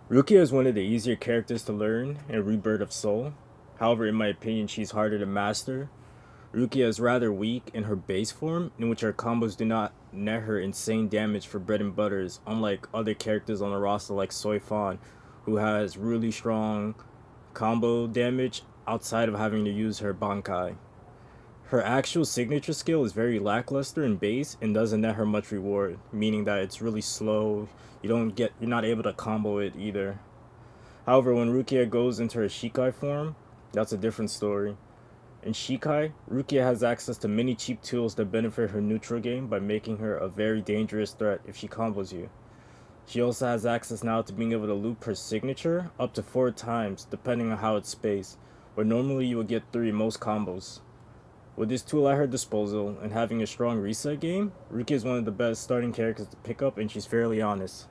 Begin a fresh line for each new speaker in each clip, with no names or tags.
Rukia is one of the easier characters to learn in Rebirth of Soul. However, in my opinion, she's harder to master. Rukia is rather weak in her base form, in which her combos do not net her insane damage for bread and butters, unlike other characters on the roster like Soifan, who has really strong combo damage outside of having to use her Bankai. Her actual signature skill is very lackluster in base and doesn't net her much reward, meaning that it's really slow. You're not able to combo it either. However, when Rukia goes into her Shikai form, that's a different story. In Shikai, Rukia has access to many cheap tools that benefit her neutral game by making her a very dangerous threat if she combos you. She also has access now to being able to loop her signature up to 4 times depending on how it's spaced, where normally you would get 3 most combos. With this tool at her disposal and having a strong reset game, Rukia is one of the best starting characters to pick up, and she's fairly honest.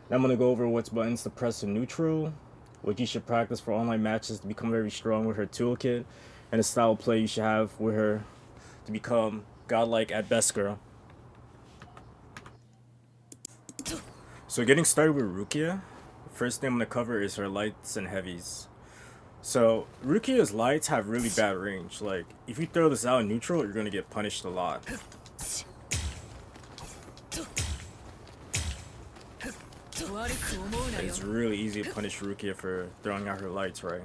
Now I'm going to go over what buttons to press in neutral, what you should practice for online matches to become very strong with her toolkit, and the style of play you should have with her to become godlike at best girl. So getting started with Rukia, first thing I'm going to cover is her lights and heavies. So Rukia's lights have really bad range. Like, if you throw this out in neutral, you're going to get punished a lot. It's really easy to punish Rukia for throwing out her lights, right?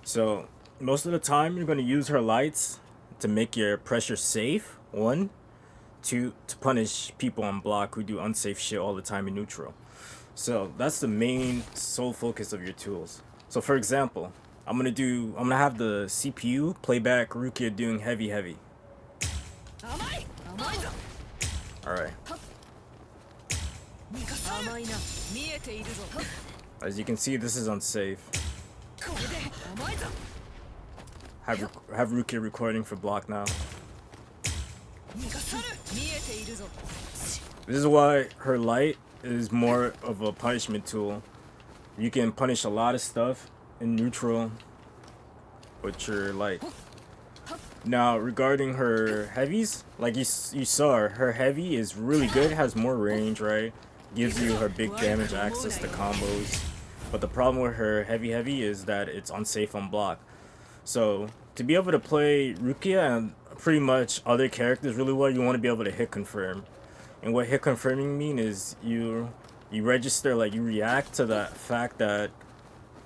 So most of the time you're going to use her lights to make your pressure safe, 1, 2, to punish people on block who do unsafe shit all the time in neutral. So that's the main sole focus of your tools. So for example, I'm gonna have the CPU play back Rukia doing heavy. Alright. As you can see, this is unsafe. Have Rukia recording for block now. This is why her light is more of a punishment tool. You can punish a lot of stuff in neutral with your light. Now regarding her heavies, like you saw, her heavy is really good, has more range, right? Gives you her big damage access to combos. But the problem with her heavy is that it's unsafe on block. So to be able to play Rukia and pretty much other characters really well, you want to be able to hit confirm. And what hit confirming mean is you register, like you react to the fact that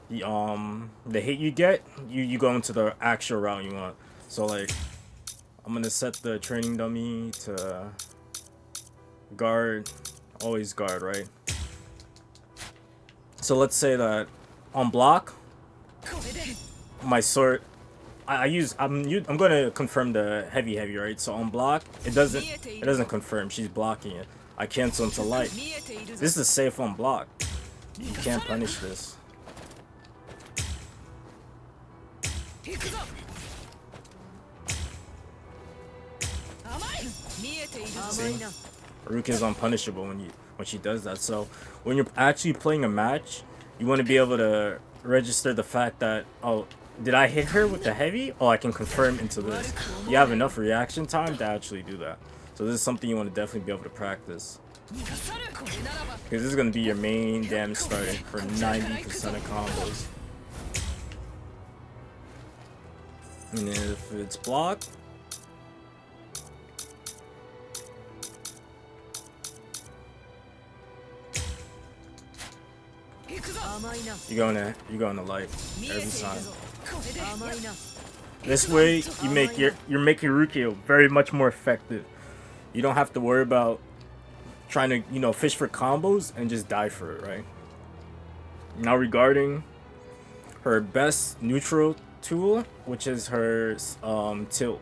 the hit you get, you go into the actual route you want. So like, I'm gonna set the training dummy to guard, always guard, right? So let's say that on block, my sword, I'm gonna confirm the heavy, right? So on block, it doesn't confirm. She's blocking it. I cancel into light. This is safe on block. You can't punish this. See? Rukia's unpunishable when she does that. So when you're actually playing a match, you want to be able to register the fact that, oh, did I hit her with the heavy? Oh, I can confirm into this. You have enough reaction time to actually do that. So this is something you want to definitely be able to practice. Because this is going to be your main damage starting for 90% of combos. And if it's blocked, you're going to light every time. This way, you're making Rukia very much more effective. You don't have to worry about trying to fish for combos and just die for it, right? Now regarding her best neutral tool, which is her tilt.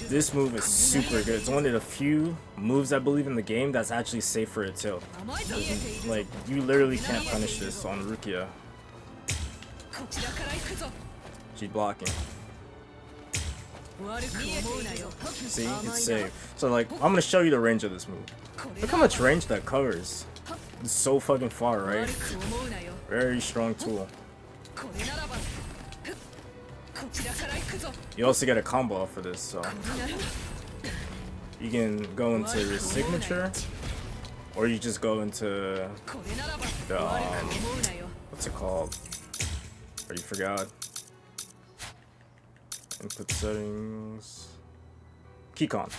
This move is super good. It's one of the few moves I believe in the game that's actually safe for a tilt. Like, you literally can't punish this on Rukia. She's blocking. See, it's safe. So like, I'm gonna show you the range of this move. Look how much range that covers. It's so fucking far, right? Very strong tool. You also get a combo off for this, so you can go into your signature, or you just go into the what's it called? Or you forgot. Input settings. Keycon.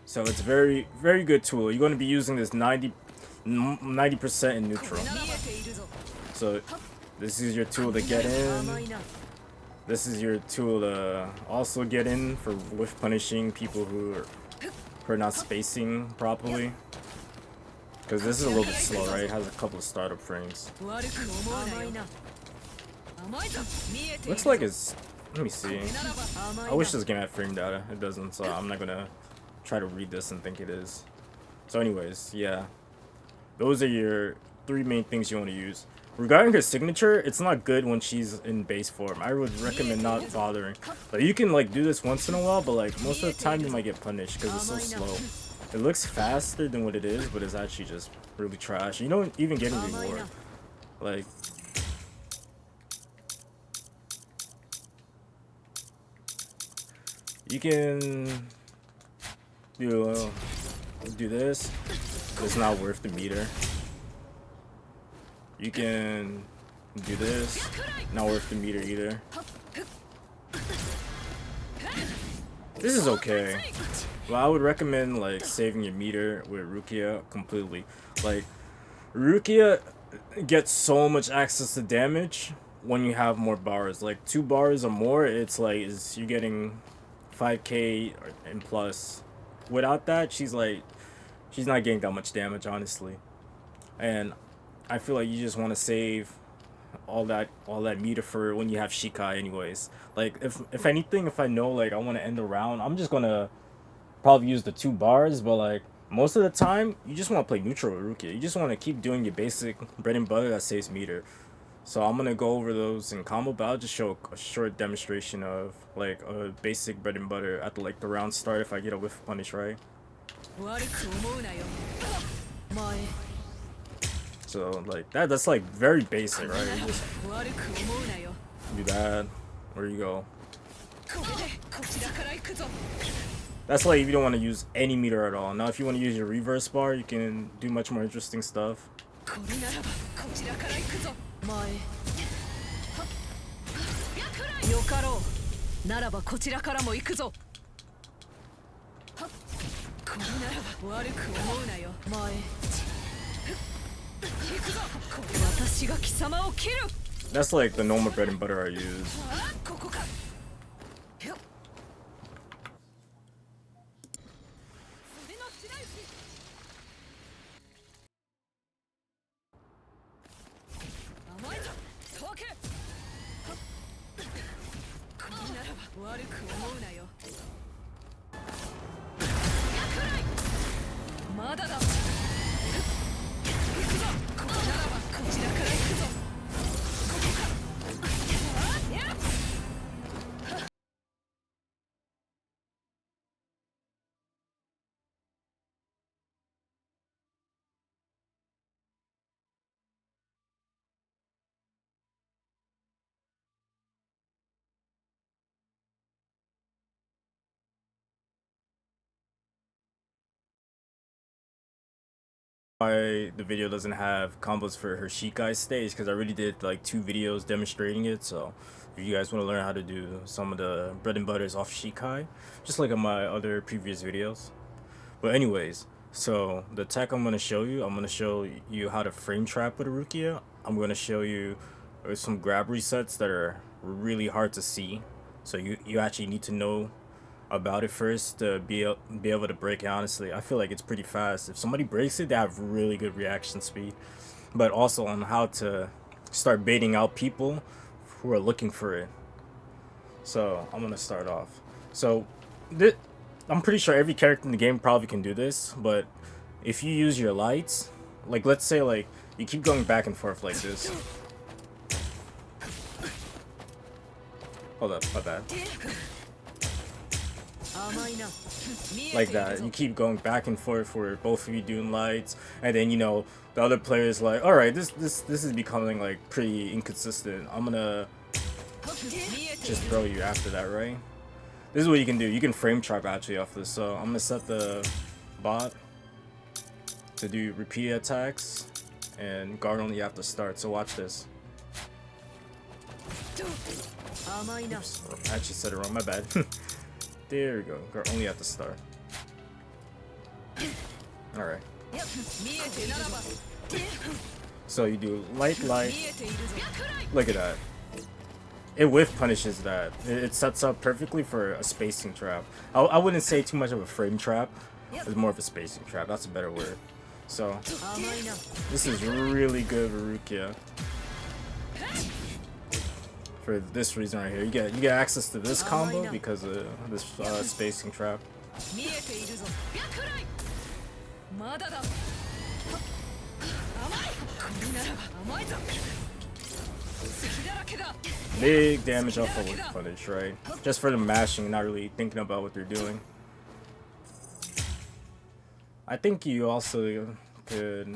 So it's very good tool. You're going to be using this 90% in neutral. So this is your tool to get in. This is your tool to also get in for whiff punishing people who are not spacing properly. Because this is a little bit slow, right? It has a couple of startup frames. Looks like it's... Let me see. I wish this game had frame data. It doesn't, so I'm not gonna try to read this and think it is. So anyways, yeah. Those are your 3 main things you want to use. Regarding her signature, it's not good when she's in base form. I would recommend not bothering. Like, you can like do this once in a while, but like most of the time you might get punished because it's so slow. It looks faster than what it is, but it's actually just really trash. You don't even get a reward. Like... You can do this. It's not worth the meter. You can do this. Not worth the meter either. This is okay. Well, I would recommend like saving your meter with Rukia completely. Like, Rukia gets so much access to damage when you have more bars. Like 2 bars or more, it's like you're getting 5k and plus. Without that, she's not getting that much damage, honestly. And I feel like you just want to save all that meter for when you have Shikai anyways. Like if anything, if I know like I want to end the round, I'm just gonna probably use the 2 bars, but like most of the time you just want to play neutral with Rukia. You just want to keep doing your basic bread and butter that saves meter. So I'm gonna go over those in combo, but I'll just show a short demonstration of like a basic bread and butter at the round start if I get a whiff punish right. So like that's like very basic, right? You just do that. Where you go? That's like if you don't want to use any meter at all. Now if you want to use your reverse bar, you can do much more interesting stuff. That's like the normal bread and butter I use. Why the video doesn't have combos for her Shikai stage, because I already did like 2 videos demonstrating it. So if you guys want to learn how to do some of the bread and butters off Shikai, just like in my other previous videos. But anyways, so the tech I'm going to show you how to frame trap with a Rukia. I'm going to show you some grab resets that are really hard to see, so you actually need to know about it first to be able to break it. Honestly, I feel like it's pretty fast. If somebody breaks it, they have really good reaction speed. But also on how to start baiting out people who are looking for it. So I'm gonna start off. So I'm pretty sure every character in the game probably can do this, but if you use your lights, like let's say like you keep going back and forth like this. Hold up, my bad. Like that, you keep going back and forth for both of you doing lights, and then you know the other player is like, all right, this is becoming like pretty inconsistent. I'm gonna just throw you after that, right? This is what you can do. You can frame trap actually off this. So I'm gonna set the bot to do repeated attacks, and guard only after start. So watch this. Oops, I actually said it wrong. My bad. There we go. Guard only after start. All right. So you do light. Look at that. It whiff punishes that. It sets up perfectly for a spacing trap. I wouldn't say too much of a frame trap. It's more of a spacing trap. That's a better word. So this is really good with Rukia. For this reason right here, you get access to this combo because of this spacing trap. Big damage off of footage, right? Just for the mashing, not really thinking about what they're doing. I think you also could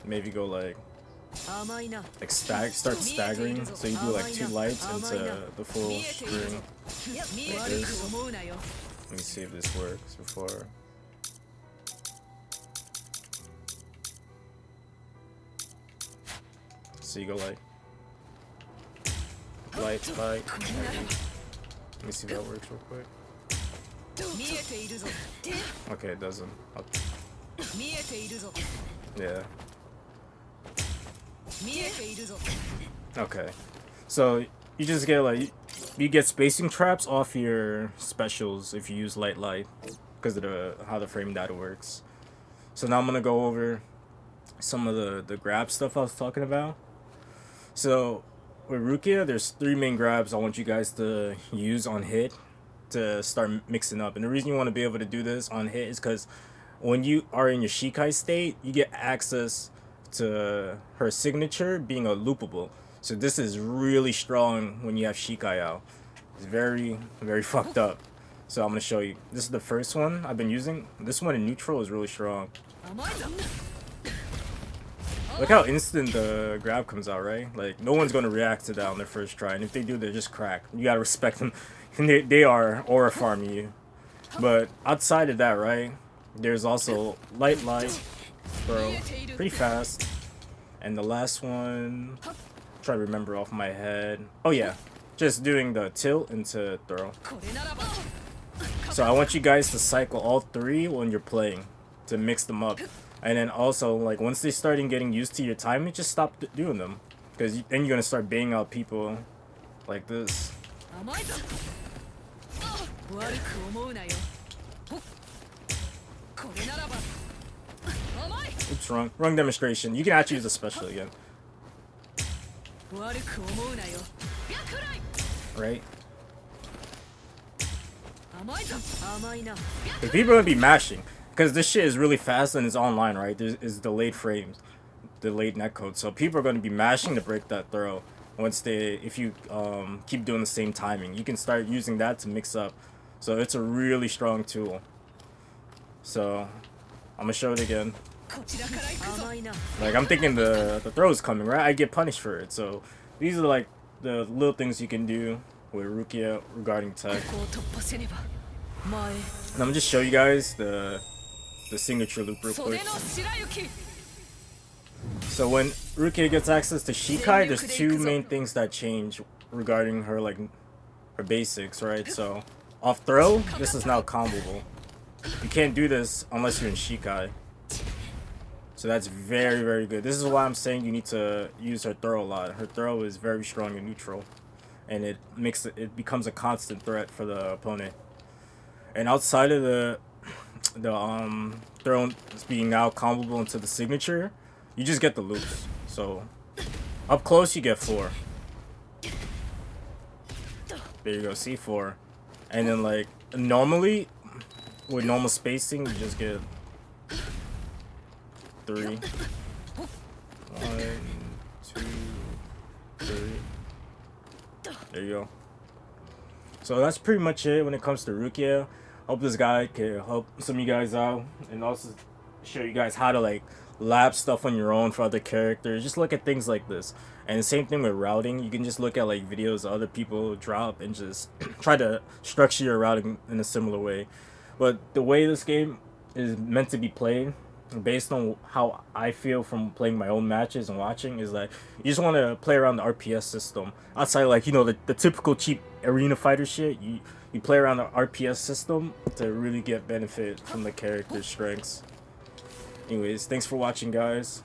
maybe go like start staggering, so you do like 2 lights into the full string like this. Let me see if this works before. So you go like light. Let me see if that works real quick. Okay, it doesn't. Yeah. Okay. So you just get like you get spacing traps off your specials if you use light because of how the frame data works. So now I'm gonna go over some of the grab stuff I was talking about. So with Rukia, there's 3 main grabs I want you guys to use on hit to start mixing up. And the reason you want to be able to do this on hit is because when you are in your Shikai state, you get access to her signature being a loopable. So this is really strong when you have Shikai out. It's very, very fucked up. So I'm going to show you. This is the first one I've been using. This one in neutral is really strong. Look how instant the grab comes out, right? Like, no one's going to react to that on their first try. And if they do, they're just cracked. You got to respect them. They are aura farming you. But outside of that, right? There's also light, throw, pretty fast. And the last one, try to remember off my head. Oh yeah, just doing the tilt into throw. So I want you guys to cycle all 3 when you're playing to mix them up. And then also, like, once they start getting used to your timing, just stop doing them. Because then you're going to start banging out people like this. Oops, wrong demonstration. You can actually use the special again. Right? Because people are going to be mashing. Because this shit is really fast and it's online, right? There's delayed frames. Delayed netcode. So people are going to be mashing to break that throw. If you keep doing the same timing. You can start using that to mix up. So it's a really strong tool. So I'm going to show it again. Like, I'm thinking the throw is coming, right? I get punished for it. So these are like the little things you can do with Rukia regarding tech. And I'm gonna just show you guys the signature loop real quick. So when Rukia gets access to Shikai, there's 2 main things that change regarding her, like, her basics, right? So off throw, this is now comboable. You can't do this unless you're in Shikai. So that's very, very good. This is why I'm saying you need to use her throw a lot. Her throw is very strong in neutral. And it becomes a constant threat for the opponent. And outside of the throw being now comboable into the signature, you just get the loops. So up close you get 4. There you go, C4. And then, like, normally with normal spacing you just get 3. 1, 2, 3. There you go. So that's pretty much it when it comes to Rukia. Hope this guide can help some of you guys out, and also show you guys how to like lab stuff on your own for other characters. Just look at things like this. And the same thing with routing. You can just look at like videos other people drop and just try to structure your routing in a similar way. But the way this game is meant to be played, based on how I feel from playing my own matches and watching, is that you just want to play around the RPS system. Outside, like, you know, the typical cheap arena fighter shit, you play around the RPS system to really get benefit from the character's strengths. Anyways, thanks for watching, guys.